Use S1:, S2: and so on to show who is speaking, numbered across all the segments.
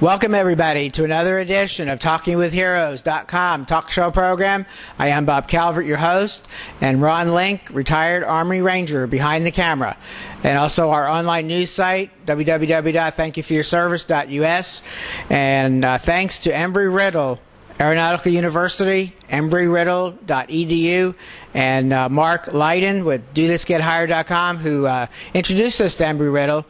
S1: Welcome everybody to another edition of TalkingWithHeroes.com talk show program. I am Bob Calvert, your host, and Ron Link, retired Army Ranger, behind the camera. And also our online news site, www.thankyouforyourservice.us. And thanks to Embry-Riddle Aeronautical University, embryriddle.edu, and Mark Leiden with DoThisGetHired.com, who introduced us to Embry-Riddle.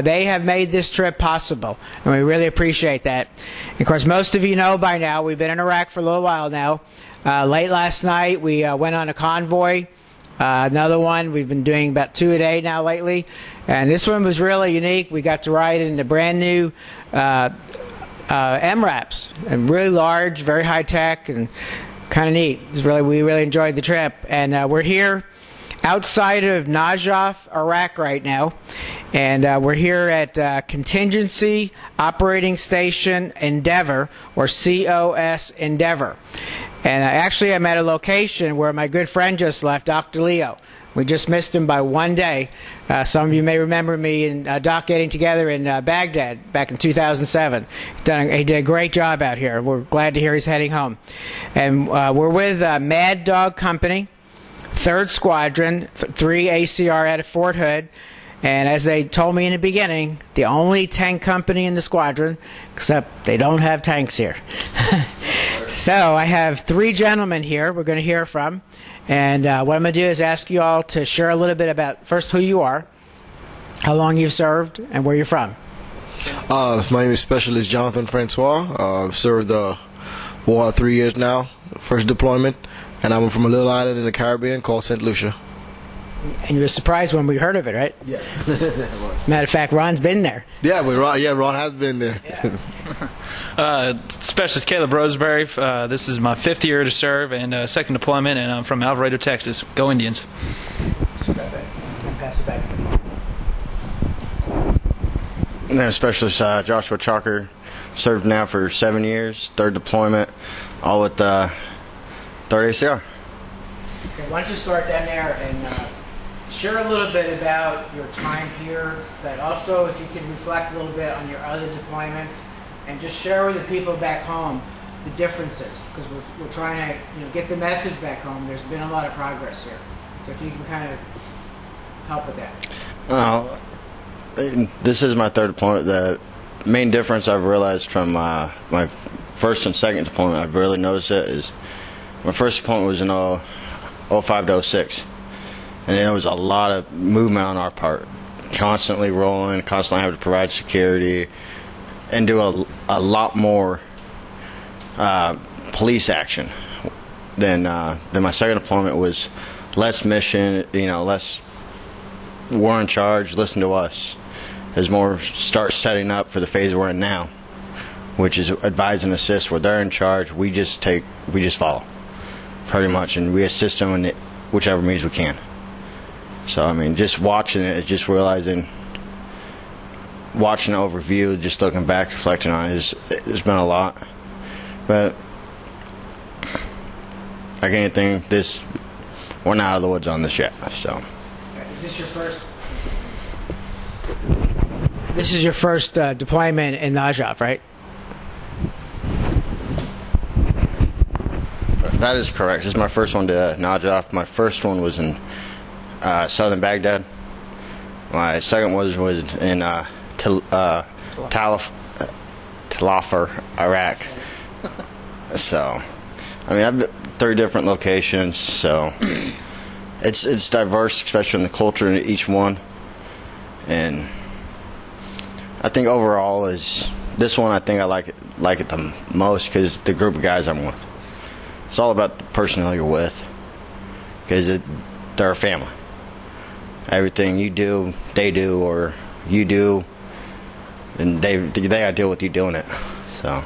S1: They have made this trip possible, and we really appreciate that. And of course, most of you know by now, we've been in Iraq for a little while now. Late last night, we went on a convoy. Another one, we've been doing about 2 a day now lately. And this one was really unique. We got to ride in the brand new MRAPs, and really large, very high tech, and kind of neat. We really enjoyed the trip. And we're here outside of Najaf, Iraq right now, and we're here at Contingency Operating Station Endeavor, or COS Endeavor. And actually I'm at a location where my good friend just left, Dr. Leo. We just missed him by 1 day. Some of you may remember me and Doc getting together in Baghdad back in 2007. He did a great job out here. We're glad to hear he's heading home. And we're with Mad Dog Company, 3rd Squadron, 3 ACR out of Fort Hood. And as they told me in the beginning, the only tank company in the squadron, except they don't have tanks here. So I have 3 gentlemen here we're going to hear from. And what I'm going to do is ask you all to share a little bit about, first, who you are, how long you've served, and where you're from.
S2: My name is Specialist Jonathan Francois. I've served war 3 years now, first deployment, and I'm from a little island in the Caribbean called St Lucia.
S1: And you were surprised when we heard of it, right?
S2: Yes.
S1: Matter of fact, Ron's been there.
S2: Yeah, Ron has been there.
S3: Yeah. Specialist Caleb Roseberry. This is my 5th year to serve and second deployment, and I'm from Alvarado, Texas. Go Indians.
S1: Pass it back.
S4: And then Specialist Joshua Chalker. Served now for 7 years, 3rd deployment, all with 3rd ACR.
S1: Okay, why don't you start down there and share a little bit about your time here, but also if you could reflect a little bit on your other deployments, and just share with the people back home the differences, because we're trying to get the message back home. There's been a lot of progress here, so if you can kind of help with that.
S4: This is my 3rd deployment. The main difference I've realized from my 1st and 2nd deployment, I've really noticed it, is my 1st deployment was in 05 to 06. And there was a lot of movement on our part, constantly rolling, constantly having to provide security, and do a lot more police action than my 2nd deployment. Was less mission, less war in charge, listen to us. There's more start setting up for the phase we're in now, which is advise and assist, where they're in charge. We just follow, pretty much, and we assist them in whichever means we can. So, just watching it, just realizing, watching the overview, just looking back, reflecting on it, it's been a lot. But, like anything, we're not out of the woods on this yet, so.
S1: Is this your first? This is your first deployment in Najaf, right?
S4: That is correct. This is my first one to Najaf. My first one was in southern Baghdad. My second was in Talafar, Iraq. So, I've been 3 different locations. So, it's diverse, especially in the culture in each one. And I think overall is this one. I think I like it the most because the group of guys I'm with. It's all about the person who you're with, because they're a family. Everything you do, they do, or you do, and they gotta deal with you doing it. So.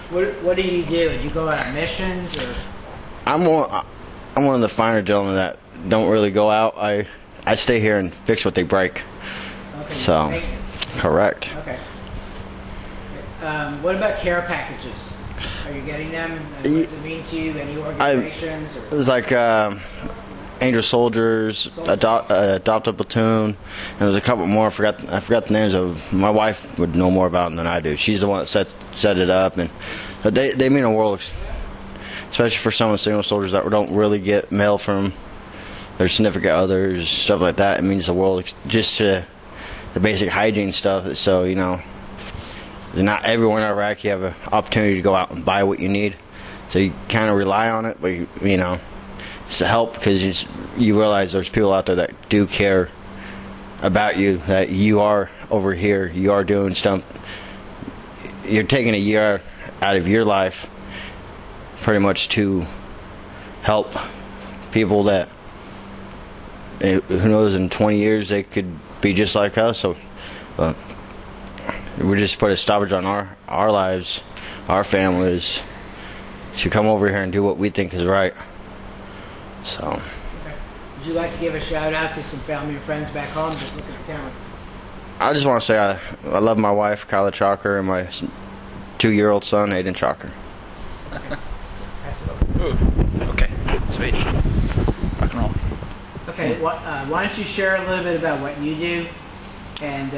S1: What do you do? Do you go out on missions, or?
S4: I'm one of the finer gentlemen that don't really go out. I stay here and fix what they break.
S1: Okay.
S4: So.
S1: Maintenance.
S4: Correct.
S1: Okay. What about care packages? Are you getting them? What does it mean to you? Any organizations?
S4: It's like Angel Soldiers, Adopt a Platoon, and there's a couple more. I forgot the names of. My wife would know more about them than I do. She's the one that set it up, and they mean a world, especially for some of the single soldiers that don't really get mail from their significant others, stuff like that. It means the world, just to the basic hygiene stuff. So not everyone in Iraq you have an opportunity to go out and buy what you need. So you kind of rely on it, but it's a help because you realize there's people out there that do care about you, that you are over here, you are doing stuff. You're taking a year out of your life pretty much to help people that, who knows, in 20 years they could be just like us. So we just put a stoppage on our lives, our families, to come over here and do what we think is right. So.
S1: Okay. Would you like to give a shout out to some family and friends back home? Just look at the camera.
S4: I just want to say I love my wife, Caleb Chalker, and my 2-year-old son, Aiden Chalker.
S1: Okay. Pass it over.
S3: Ooh. Okay. Sweet. Rock and roll.
S1: Okay. Why don't you share a little bit about what you do, and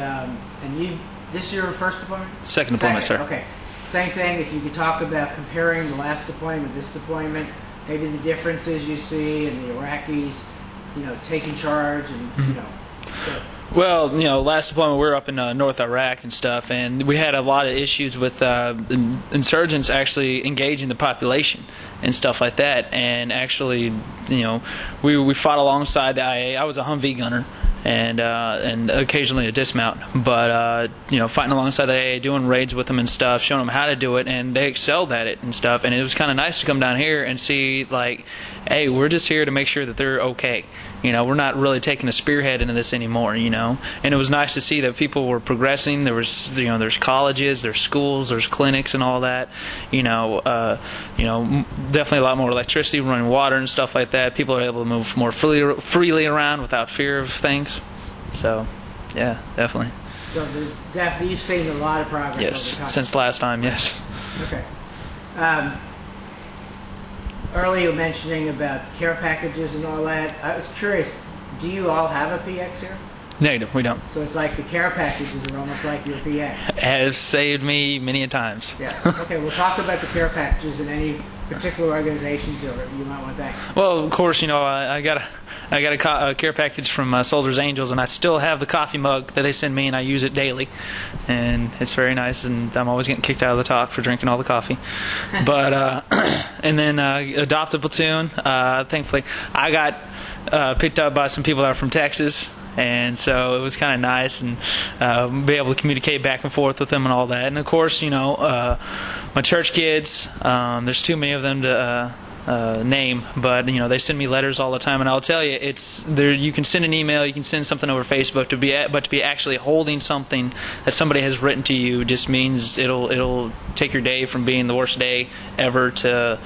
S1: this is your first deployment?
S3: Second deployment, sir.
S1: Okay. Same thing. If you could talk about comparing the last deployment, this deployment, maybe the differences you see in the Iraqis, taking charge and
S3: Well, last deployment we were up in North Iraq and stuff, and we had a lot of issues with insurgents actually engaging the population and stuff like that. And actually, we fought alongside the IA. I was a Humvee gunner and occasionally a dismount, but fighting alongside the IA, doing raids with them and stuff, showing them how to do it, and they excelled at it and stuff. And it was kind of nice to come down here and see, like, hey, we're just here to make sure that they're okay. We're not really taking a spearhead into this anymore, And it was nice to see that people were progressing. There was, there's colleges, there's schools, there's clinics and all that. Definitely a lot more electricity, running water and stuff like that. People are able to move more freely around without fear of things. So, yeah, definitely.
S1: So you've seen a lot of progress.
S3: Yes,
S1: over time.
S3: Since last time, yes.
S1: Okay. Earlier you were mentioning about care packages and all that. I was curious, do you all have a PX here?
S3: Negative, we don't.
S1: So it's like the care packages are almost like your PX.
S3: Has saved me many a times.
S1: Yeah. Okay, we'll talk about the care packages and any particular organizations you might want to thank.
S3: Well, of course, I got a care package from Soldiers Angels, and I still have the coffee mug that they send me, and I use it daily, and it's very nice. And I'm always getting kicked out of the talk for drinking all the coffee. But and then Adopt a Platoon. Thankfully, I got picked up by some people that are from Texas. And so it was kind of nice, and be able to communicate back and forth with them and all that. And of course, my church kids, there's too many of them to name, but they send me letters all the time, and I'll tell you, it's there. You can send an email, you can send something over Facebook, but to be actually holding something that somebody has written to you just means it'll take your day from being the worst day ever to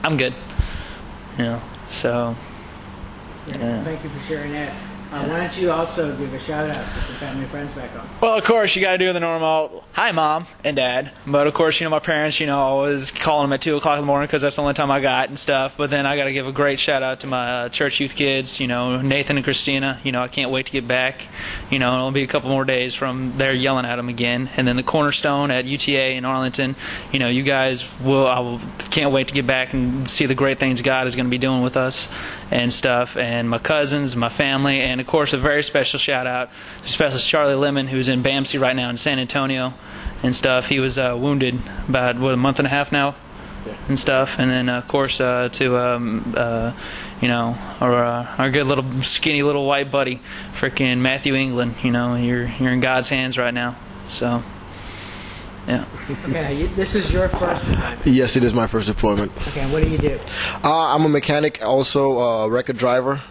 S3: I'm good. So.
S1: Yeah. Thank you for sharing that. Why don't you also give a shout out to some family and friends back home?
S3: Well, of course, you got to do the normal, hi, Mom and Dad. But, of course, my parents, always calling them at 2 o'clock in the morning because that's the only time I got and stuff. But then I got to give a great shout out to my church youth kids, Nathan and Christina. I can't wait to get back. It'll be a couple more days from there yelling at them again. And then the Cornerstone at UTA in Arlington. You guys can't wait to get back and see the great things God is going to be doing with us and stuff. And my cousins, my family, and of course, a very special shout out to Specialist Charlie Lemon, who's in BAMC right now in San Antonio and stuff. He was wounded about a month and a half now and stuff. And then, of course, to our good little skinny little white buddy, frickin' Matthew England. You're in God's hands right now. So. Yeah.
S1: Okay, this is your first deployment?
S2: Yes, it is my first deployment.
S1: Okay, and what do you do?
S2: I'm a mechanic, also a record driver,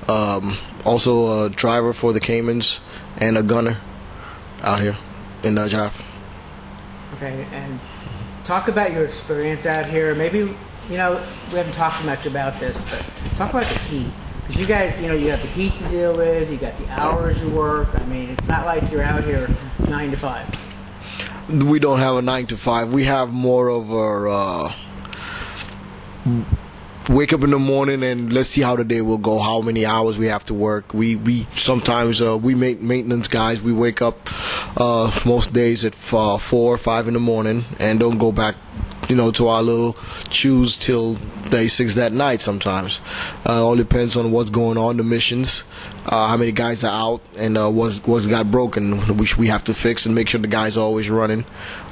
S2: also a driver for the Caymans, and a gunner out here in Najaf.
S1: Okay, and talk about your experience out here. Maybe, we haven't talked much about this, but talk about the heat. Because you guys, you have the heat to deal with, you got the hours you work. I mean, it's not like you're out here 9 to 5.
S2: We don't have a 9 to 5. We have more of wake up in the morning and let's see how the day will go, how many hours we have to work. We sometimes we make maintenance guys. We wake up most days at 4 or 5 in the morning and don't go back, to our little chews till day 6 that night sometimes. All depends on what's going on, the missions, how many guys are out, and what's got broken, which we have to fix and make sure the guys are always running.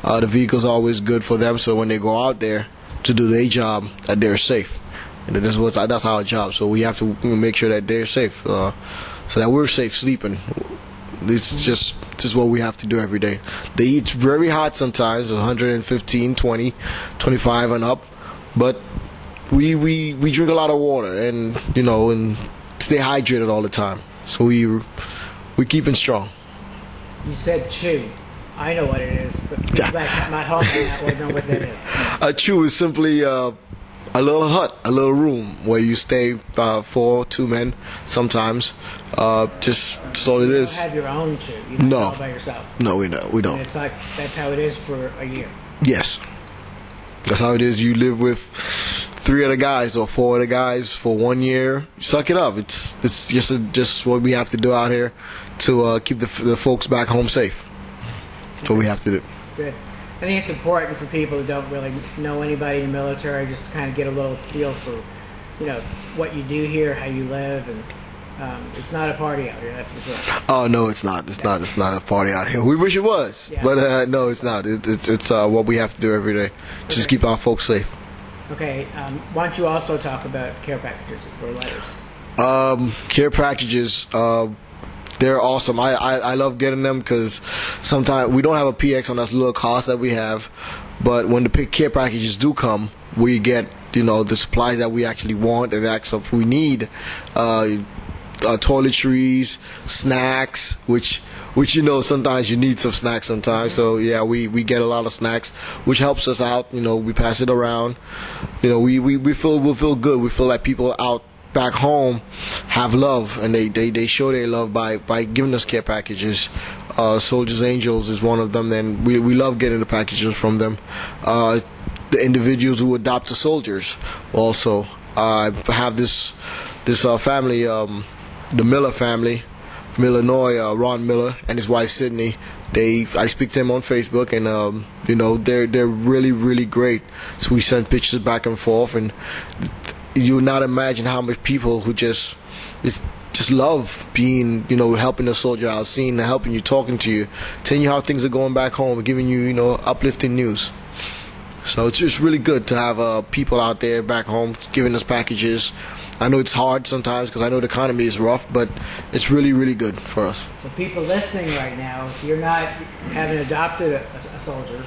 S2: The vehicle's always good for them, so when they go out there to do their job, that they're safe. And that's our job, so we have to make sure that they're safe, so that we're safe sleeping. It's just what we have to do every day. It's very hot sometimes, 115, 20, 25 and up, but we drink a lot of water and and stay hydrated all the time. So we keeping strong.
S1: You said chew. I know what it is, but people back not home will know what that is.
S2: A chew is simply a little hut, a little room where you stay 2 men sometimes. Just all it is.
S1: You don't have your own chew. You don't
S2: No.
S1: go by yourself.
S2: No, we don't. We don't.
S1: And it's like that's how it is for a year.
S2: Yes, that's how it is. You live with 3 other guys or 4 other guys for 1 year. Suck it up. It's just what we have to do out here to keep the folks back home safe. That's what we have to do.
S1: Good. I think it's important for people who don't really know anybody in the military just to kind of get a little feel for, what you do here, how you live, and it's not a party out here, that's for sure.
S2: Oh no, it's not. It's not a party out here. We wish it was, but no, it's not. It's what we have to do every day. Just keep our folks safe.
S1: Okay. Why don't you also talk about care packages or letters?
S2: Care packages. They're awesome. I love getting them because sometimes we don't have a PX on us little cost that we have, but when the care packages do come, we get the supplies that we actually want and actually we need. Toiletries, snacks, which sometimes you need some snacks sometimes. So yeah, we get a lot of snacks, which helps us out. We pass it around. We feel good. We feel like people out back home have love, and they show their love by giving us care packages. Soldiers Angels is one of them, and we love getting the packages from them. The individuals who adopt the soldiers also. I have this family, the Miller family from Illinois, Ron Miller and his wife Sydney. I speak to them on Facebook, and they're really, really great. So we send pictures back and forth, and you would not imagine how much people who just love being, helping a soldier out, seeing, helping you, talking to you, telling you how things are going back home, giving you, uplifting news. So it's just really good to have people out there back home giving us packages. I know it's hard sometimes because I know the economy is rough, but it's really, really good for us.
S1: So people listening right now, if you're not having adopted a soldier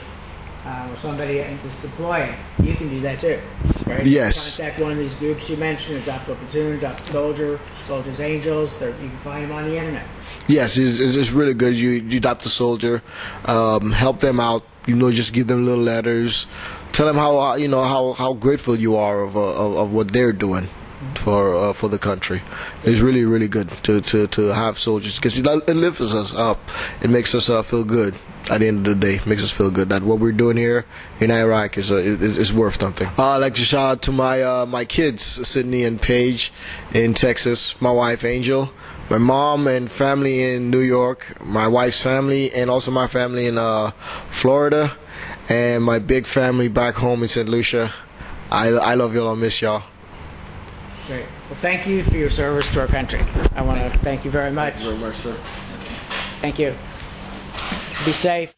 S1: or somebody that's deploying, you can do that too, right?
S2: Yes.
S1: Contact one of these groups you mentioned, Adopt a Platoon, Adopt a Soldier, Soldiers Angels. You can find them on the internet.
S2: Yes, it's really good. You adopt a soldier, help them out. Just give them little letters, tell them how grateful you are of what they're doing for the country. It's really, really good to have soldiers because it lifts us up. It makes us feel good. At the end of the day, it makes us feel good that what we're doing here in Iraq is worth something. I'd like to shout out to my kids, Sydney and Paige in Texas, my wife Angel, my mom and family in New York, my wife's family, and also my family in Florida, and my big family back home in St Lucia. I love y'all. I miss y'all.
S1: Great. Well, thank you for your service to our country. I want to thank you very much.
S2: Thank you very much, sir.
S1: Thank you. Be safe.